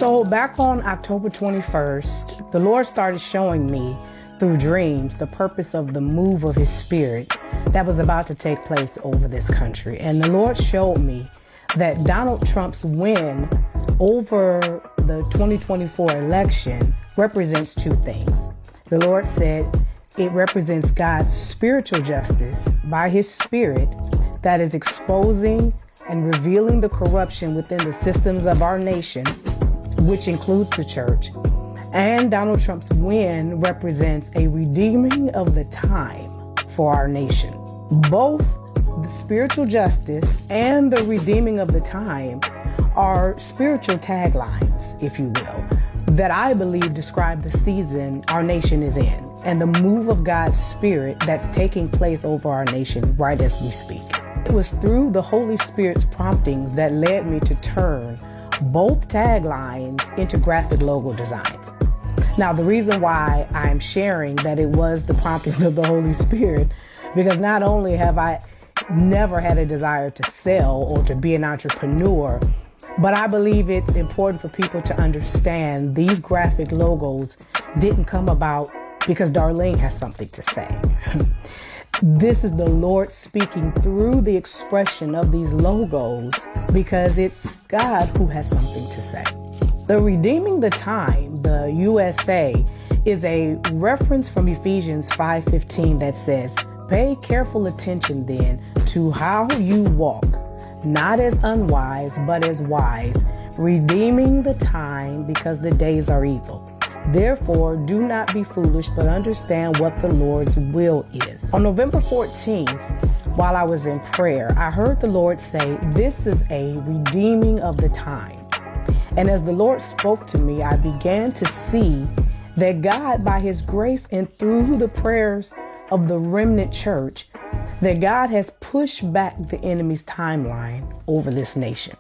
So back on October 21st, the Lord started showing me through dreams the purpose of the move of his spirit that was about to take place over this country. And the Lord showed me that Donald Trump's win over the 2024 election represents two things. The Lord said it represents God's spiritual justice by his spirit that is exposing and revealing the corruption within the systems of our nation, which includes the church. And Donald Trump's win represents a redeeming of the time for our nation. Both the spiritual justice and the redeeming of the time are spiritual taglines, if you will, that I believe describe the season our nation is in and the move of God's spirit that's taking place over our nation right as we speak. It was through the Holy Spirit's promptings that led me to turn both taglines into graphic logo designs. Now, the reason why I'm sharing that it was the promptings of the Holy Spirit, because not only have I never had a desire to sell or to be an entrepreneur, but I believe it's important for people to understand these graphic logos didn't come about because Darlene has something to say. This is the Lord speaking through the expression of these logos because it's God who has something to say. The redeeming the time, the USA, is a reference from Ephesians 5:15 that says, "Pay careful attention then to how you walk, not as unwise, but as wise, redeeming the time because the days are evil. Therefore, do not be foolish, but understand what the Lord's will is." On November 14th, while I was in prayer, I heard the Lord say, "This is a redeeming of the time." And as the Lord spoke to me, I began to see that God, by his grace and through the prayers of the remnant church, that God has pushed back the enemy's timeline over this nation.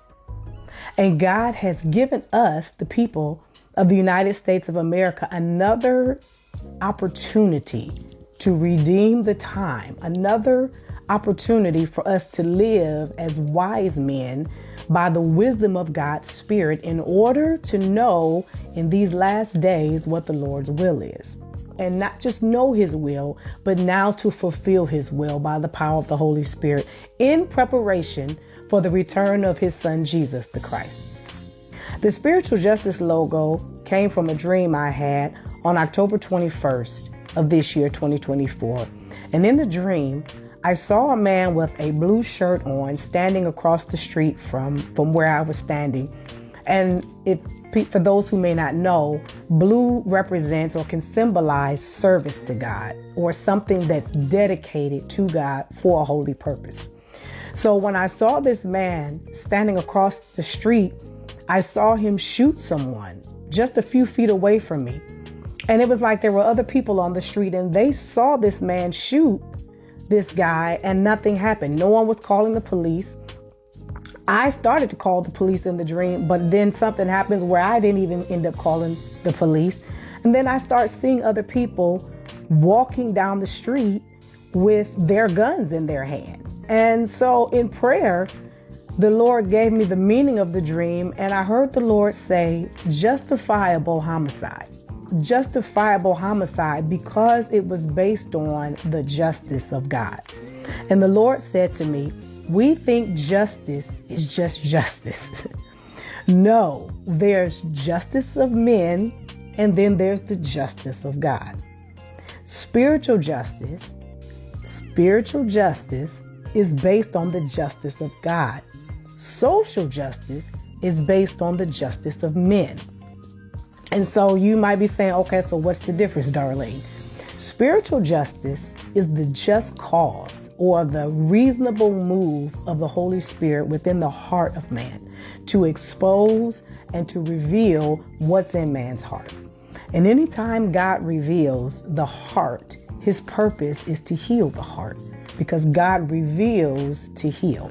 And God has given us, the people of the United States of America, another opportunity to redeem the time, another opportunity for us to live as wise men by the wisdom of God's Spirit in order to know in these last days what the Lord's will is. And not just know his will, but now to fulfill his will by the power of the Holy Spirit in preparation for the return of his son, Jesus the Christ. The spiritual justice logo came from a dream I had on October 21st of this year, 2024. And in the dream, I saw a man with a blue shirt on standing across the street from where I was standing. And for those who may not know, blue represents or can symbolize service to God or something that's dedicated to God for a holy purpose. So when I saw this man standing across the street, I saw him shoot someone just a few feet away from me. And it was like there were other people on the street and they saw this man shoot this guy and nothing happened. No one was calling the police. I started to call the police in the dream, but then something happens where I didn't even end up calling the police. And then I start seeing other people walking down the street with their guns in their hand. And so in prayer, the Lord gave me the meaning of the dream, and I heard the Lord say, justifiable homicide. Justifiable homicide because it was based on the justice of God. And the Lord said to me, we think justice is just justice. No, there's justice of men, and then there's the justice of God. Spiritual justice is based on the justice of God. Social justice is based on the justice of men. And so you might be saying, okay, so what's the difference, Darlene? Spiritual justice is the just cause or the reasonable move of the Holy Spirit within the heart of man to expose and to reveal what's in man's heart. And anytime God reveals the heart, his purpose is to heal the heart because God reveals to heal.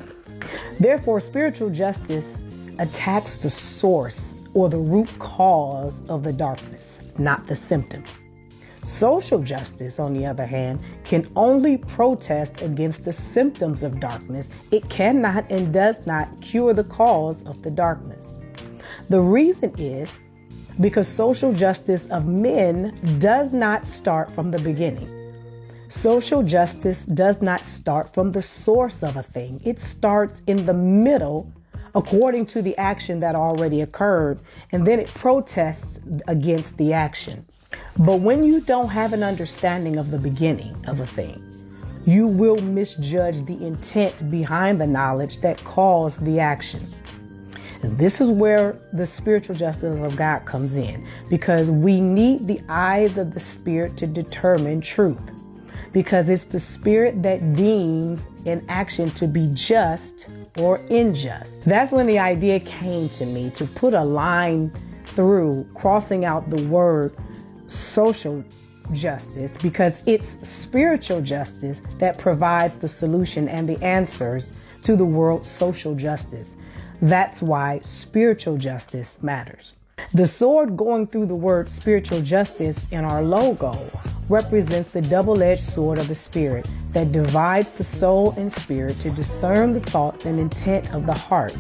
Therefore, spiritual justice attacks the source or the root cause of the darkness, not the symptom. Social justice, on the other hand, can only protest against the symptoms of darkness. It cannot and does not cure the cause of the darkness. The reason is because social justice of men does not start from the beginning. Social justice does not start from the source of a thing. It starts in the middle according to the action that already occurred, and then it protests against the action. But when you don't have an understanding of the beginning of a thing, you will misjudge the intent behind the knowledge that caused the action. And this is where the spiritual justice of God comes in, because we need the eyes of the Spirit to determine truth, because it's the Spirit that deems an action to be just or unjust. That's when the idea came to me to put a line through, crossing out the word social justice, because it's spiritual justice that provides the solution and the answers to the world's social justice. That's why spiritual justice matters. The sword going through the word spiritual justice in our logo represents the double-edged sword of the Spirit that divides the soul and spirit to discern the thoughts and intent of the heart.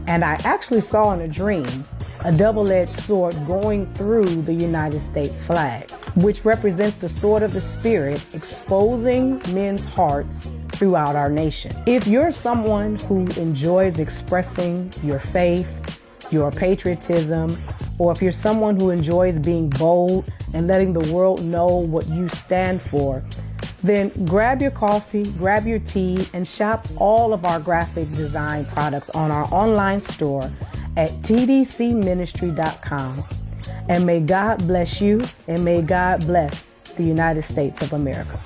And I actually saw in a dream a double-edged sword going through the United States flag, which represents the sword of the Spirit exposing men's hearts throughout our nation. If you're someone who enjoys expressing your faith, your patriotism, or if you're someone who enjoys being bold and letting the world know what you stand for, then grab your coffee, grab your tea, and shop all of our graphic design products on our online store at tdcministry.com. And may God bless you, and may God bless the United States of America.